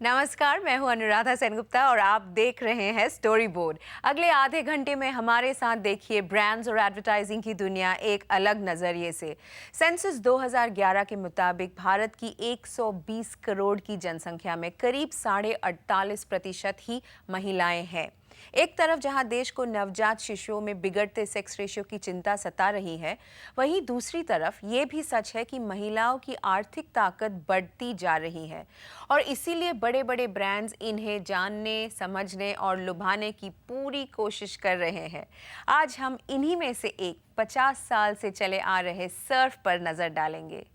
नमस्कार, मैं हूं अनुराधा सेनगुप्ता और आप देख रहे हैं स्टोरी बोर्ड। अगले आधे घंटे में हमारे साथ देखिए ब्रांड्स और एडवर्टाइजिंग की दुनिया एक अलग नजरिए से। सेंसस 2011 के मुताबिक भारत की 120 करोड़ की जनसंख्या में करीब 48.5% ही महिलाएं हैं। एक तरफ जहां देश को नवजात शिशुओं में बिगड़ते सेक्स रेशियो की चिंता सता रही है, वहीं दूसरी तरफ ये भी सच है कि महिलाओं की आर्थिक ताकत बढ़ती जा रही है और इसीलिए बड़े बड़े ब्रांड्स इन्हें जानने, समझने और लुभाने की पूरी कोशिश कर रहे हैं। आज हम इन्हीं में से एक 50 साल से चले आ रहे सर्फ पर नजर डालेंगे।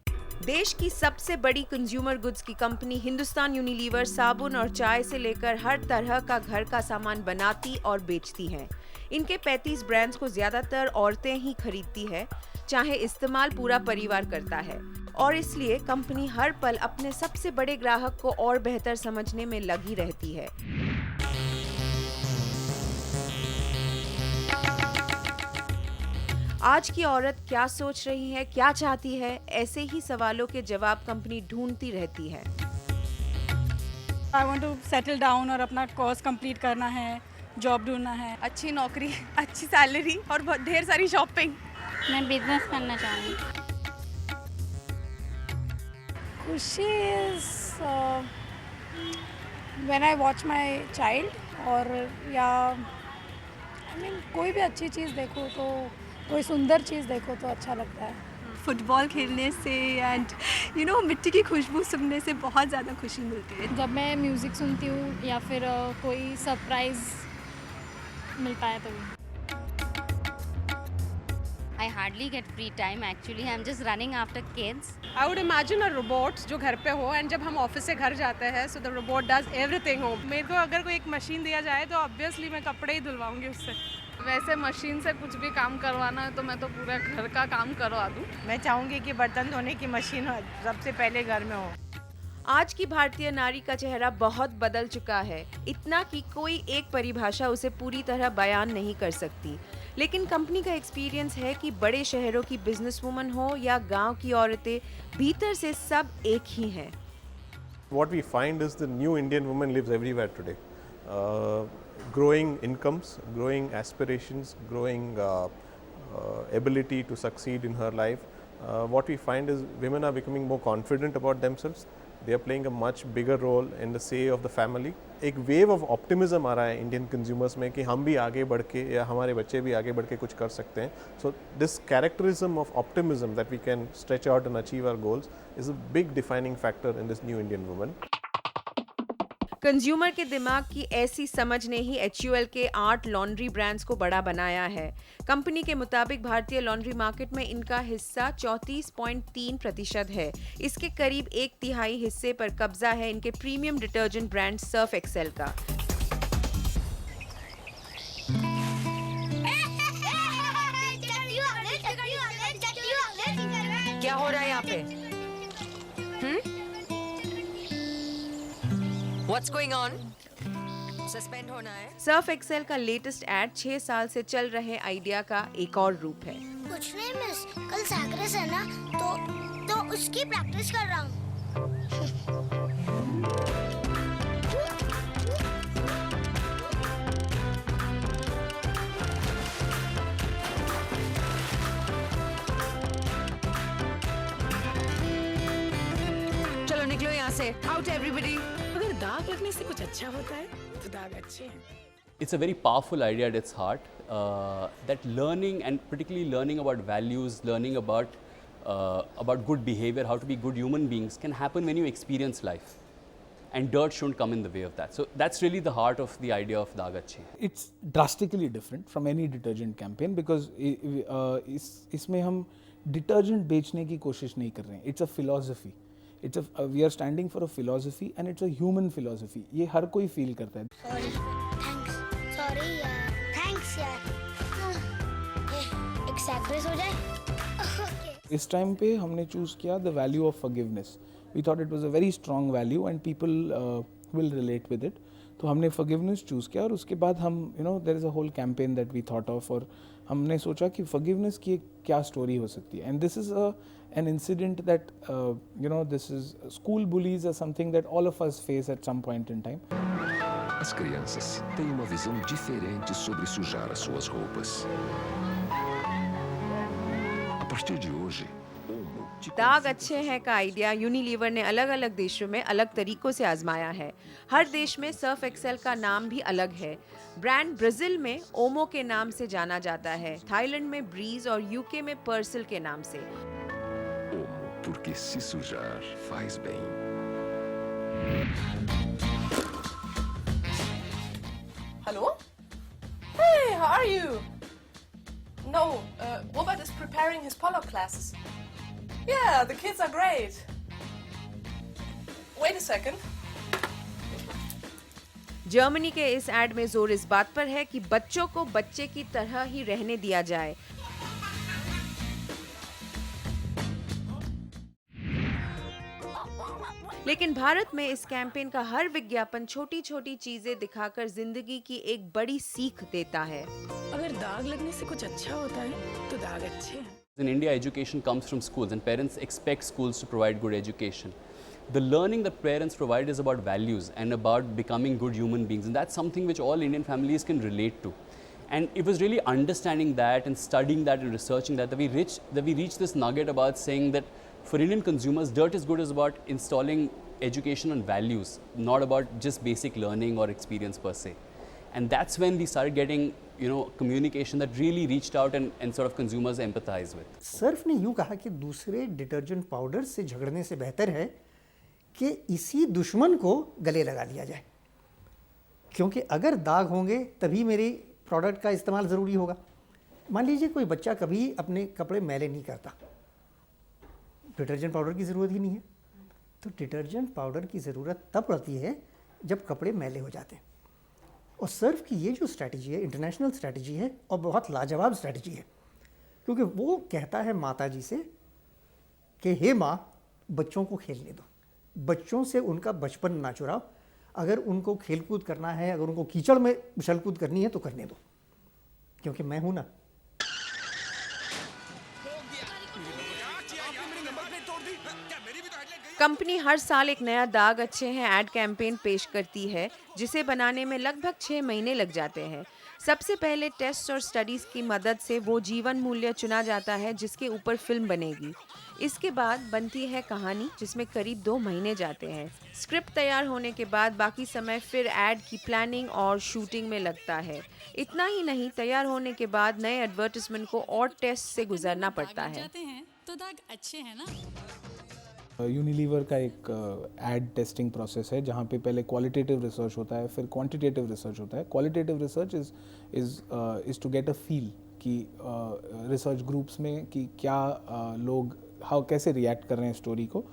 देश की सबसे बड़ी कंज्यूमर गुड्स की कंपनी हिंदुस्तान यूनिलीवर साबुन और चाय से लेकर हर तरह का घर का सामान बनाती और बेचती है। इनके 35 ब्रांड्स को ज्यादातर औरतें ही खरीदती है, चाहे इस्तेमाल पूरा परिवार करता है, और इसलिए कंपनी हर पल अपने सबसे बड़े ग्राहक को और बेहतर समझने में लगी रहती है। आज की औरत क्या सोच रही है, क्या चाहती है, ऐसे ही सवालों के जवाब कंपनी ढूंढती रहती है। I want to settle down और अपना कोर्स कंप्लीट करना है, जॉब ढूंढना है, अच्छी नौकरी, अच्छी सैलरी और बहुत ढेर सारी शॉपिंग। मैं बिजनेस करना चाहूँगी। खुशी is when I watch my child, और या आई मीन कोई भी अच्छी चीज़ देखो तो, कोई सुंदर चीज़ देखो तो अच्छा लगता है। फुटबॉल खेलने से एंड मिट्टी की खुशबू सुनने से बहुत ज़्यादा खुशी मिलती है। जब मैं म्यूज़िक सुनती हूँ या फिर कोई सरप्राइज मिलता है तभी। I hardly get free time actually. I'm just running after kids. I would imagine a robot जो घर पे हो, एंड जब हम ऑफिस से घर जाते हैं so the robot does everything home. मेरे को अगर कोई एक मशीन दिया जाए तो ऑब्वियसली मैं कपड़े ही धुलवाऊंगी उससे। वैसे मशीन से कुछ भी काम करवाना है तो मैं तो पूरा घर का काम करवा दूँ। मैं चाहूँगी कि बर्तन धोने की मशीन सबसे पहले घर में हो। आज की भारतीय नारी का चेहरा बहुत बदल चुका है, इतना कि कोई एक परिभाषा उसे पूरी तरह बयान नहीं कर सकती। लेकिन कंपनी का एक्सपीरियंस है कि बड़े शहरों की बिजनेसवुमन हो या गांव की औरतें, भीतर से सब एक ही हैं। What we find is the new Indian woman lives everywhere today. Growing incomes, growing aspirations, growing ability to succeed in her life. What we find is women are becoming more confident about themselves. They are playing a much bigger role in the say of the family. एक wave of optimism आ रहा है Indian consumers में कि हम भी आगे बढ़ के या हमारे बच्चे भी आगे बढ़ के कुछ कर सकते हैं. So this characterism of optimism that we can stretch out and achieve our goals is a big defining factor in this new Indian woman. Consumer के दिमाग की ऐसी समझ ने ही HUL के 8 लॉन्ड्री ब्रांड्स को बड़ा बनाया है। कंपनी के मुताबिक भारतीय लॉन्ड्री मार्केट में इनका हिस्सा 34.3% है। इसके करीब 1/3 हिस्से पर कब्जा है इनके premium detergent brand Surf Excel का। क्या हो रहा है यहाँ पे? What's going on? सस्पेंड होना है। सर्फ एक्सेल का लेटेस्ट एड 6 साल से चल रहे आइडिया का एक और रूप है। कुछ नहीं मिस, कल सैक्रस है ना, तो उसकी प्रैक्टिस कर रहा हूँ। चलो निकलो यहाँ से, आउट एवरीबॉडी। अगर दाग लगने से कुछ अच्छा होता है तो दाग अच्छे हैं. It's a very powerful idea at its heart, that learning, and particularly learning about values, learning about good behavior, how to be good human beings, can happen when you experience life, and dirt shouldn't come in the way of that. So that's really the heart of the idea of Daag Achhe. It's drastically different from any detergent campaign because इसमें हम detergent बेचने की कोशिश नहीं कर रहे हैं. It's a philosophy. We are standing for a philosophy and it's a human philosophy. ये हर कोई feel करता है. Sorry यार, thanks यार. एक सैक्रस हो जाए. Okay. इस टाइम पे हमने चूज किया the value of forgiveness. We thought it was a very strong value and people will relate with it. तो हमने फॉरगिवनेस चूज़ किया और उसके बाद हम there is a whole campaign that we thought of और हमने सोचा कि फॉरगिवनेस की क्या स्टोरी हो सकती है. And this is an incident that this is school bullies are something that all of us face at some point in time. As crianças têm uma visão diferente sobre sujar as suas roupas. A partir de hoje, दाग अच्छे हैं का idea Unilever ने अलग अलग देशों में अलग तरीकों से आजमाया है. हर देश में सर्फ एक्सेल का नाम भी अलग है. ब्रांड ब्राजील में ओमो के नाम से जाना जाता है, थाईलैंड में ब्रीज और यूके में पर्सल के नाम से. Omo, porque se sujar faz bem. Hello? Hey, how are you? No, Robert is preparing his polo classes. Yeah, the kids are great. Wait a second. Germany के इस एड में जोर इस बात पर है कि बच्चों को बच्चे की तरह ही रहने दिया जाए. लेकिन भारत में इस कैंपेन का हर विज्ञापन छोटी छोटी चीजें दिखाकर जिंदगी की एक बड़ी सीख देता है. अगर दाग लगने से कुछ अच्छा होता है तो दाग अच्छे हैं. In India, education comes from schools and parents expect schools to provide good education. The learning that parents provide is about values and about becoming good human beings, and that's something which all Indian families can relate to. And it was really understanding that and studying that and researching that we reached this nugget about saying that for Indian consumers, Dirt is Good is about installing education on values, not about just basic learning or experience per se. And that's when we started getting communication that really reached out and sort of consumers empathize with. Surf ने यूँ कहा कि दूसरे detergent powder से झगड़ने से बेहतर है कि इसी दुश्मन को गले लगा लिया जाए, क्योंकि अगर दाग होंगे तभी मेरे प्रोडक्ट का इस्तेमाल ज़रूरी होगा. मान लीजिए कोई बच्चा कभी अपने कपड़े मैले नहीं करता, डिटर्जेंट पाउडर की ज़रूरत ही नहीं है. तो डिटर्जेंट पाउडर की ज़रूरत तब पड़ती है जब कपड़े मैले हो जाते हैं. और सर्फ की ये जो स्ट्रैटेजी है इंटरनेशनल स्ट्रैटेजी है और बहुत लाजवाब स्ट्रैटेजी है, क्योंकि वो कहता है माता जी से कि हे माँ, बच्चों को खेलने दो, बच्चों से उनका बचपन ना चुराओ. अगर उनको खेलकूद करना है, अगर उनको कीचड़ में उछलकूद करनी है तो करने दो, क्योंकि मैं हूँ ना. कंपनी हर साल एक नया दाग अच्छे हैं एड कैंपेन पेश करती है, जिसे बनाने में लगभग 6 महीने लग जाते हैं. सबसे पहले टेस्ट और स्टडीज की मदद से वो जीवन मूल्य चुना जाता है जिसके ऊपर फिल्म बनेगी. इसके बाद बनती है कहानी, जिसमें करीब 2 महीने जाते हैं. स्क्रिप्ट तैयार होने के बाद बाकी समय फिर एड की प्लानिंग और शूटिंग में लगता है. इतना ही नहीं, तैयार होने के बाद नए एडवर्टाइजमेंट को और टेस्ट से गुजरना पड़ता है. तो दाग अच्छे हैं ना. यूनिलीवर का एक एड टेस्टिंग प्रोसेस है जहाँ पे पहले क्वालिटेटिव रिसर्च होता है, फिर क्वांटिटेटिव रिसर्च होता है. Qualitative research is to get a feel कि रिसर्च ग्रुप्स में कि क्या लोग कैसे रिएक्ट कर रहे हैं स्टोरी को.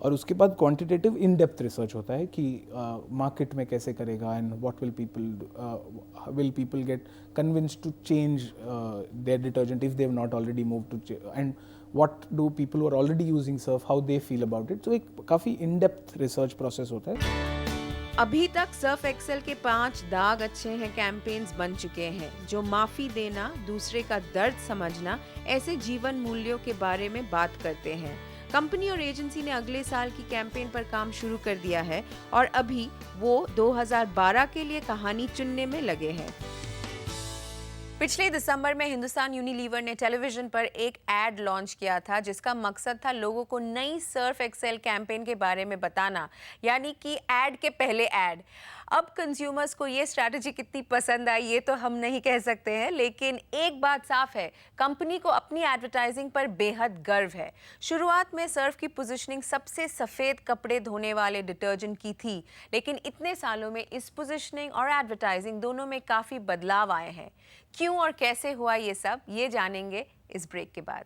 और उसके बाद क्वांटिटेटिव इन डेप्थ रिसर्च होता है कि मार्केट में कैसे करेगा and what will people get convinced to change their detergent if they have not already move to and what do people who are already using surf, how they feel about it. So एक काफ़ी in depth research process होता है. अभी तक Surf Excel के 5 दाग अच्छे हैं कैंपेन्स बन चुके हैं, जो माफ़ी देना, दूसरे का दर्द समझना, ऐसे जीवन मूल्यों के बारे में बात करते हैं. कंपनी और एजेंसी ने अगले साल की कैंपेन पर काम शुरू कर दिया है और अभी वो 2012 के लिए कहानी चुनने में लगे हैं. पिछले दिसंबर में हिंदुस्तान यूनिलीवर ने टेलीविजन पर एक एड लॉन्च किया था, जिसका मकसद था लोगों को नई सर्फ एक्सेल कैंपेन के बारे में बताना, यानी कि एड के पहले एड. अब कंज्यूमर्स को ये स्ट्रैटेजी कितनी पसंद आई ये तो हम नहीं कह सकते हैं, लेकिन एक बात साफ है, कंपनी को अपनी एडवर्टाइजिंग पर बेहद गर्व है. शुरुआत में सर्फ की पोजीशनिंग सबसे सफ़ेद कपड़े धोने वाले डिटर्जेंट की थी, लेकिन इतने सालों में इस पोजीशनिंग और एडवर्टाइजिंग दोनों में काफ़ी बदलाव आए हैं. क्यों और कैसे हुआ ये सब, ये जानेंगे इस ब्रेक के बाद.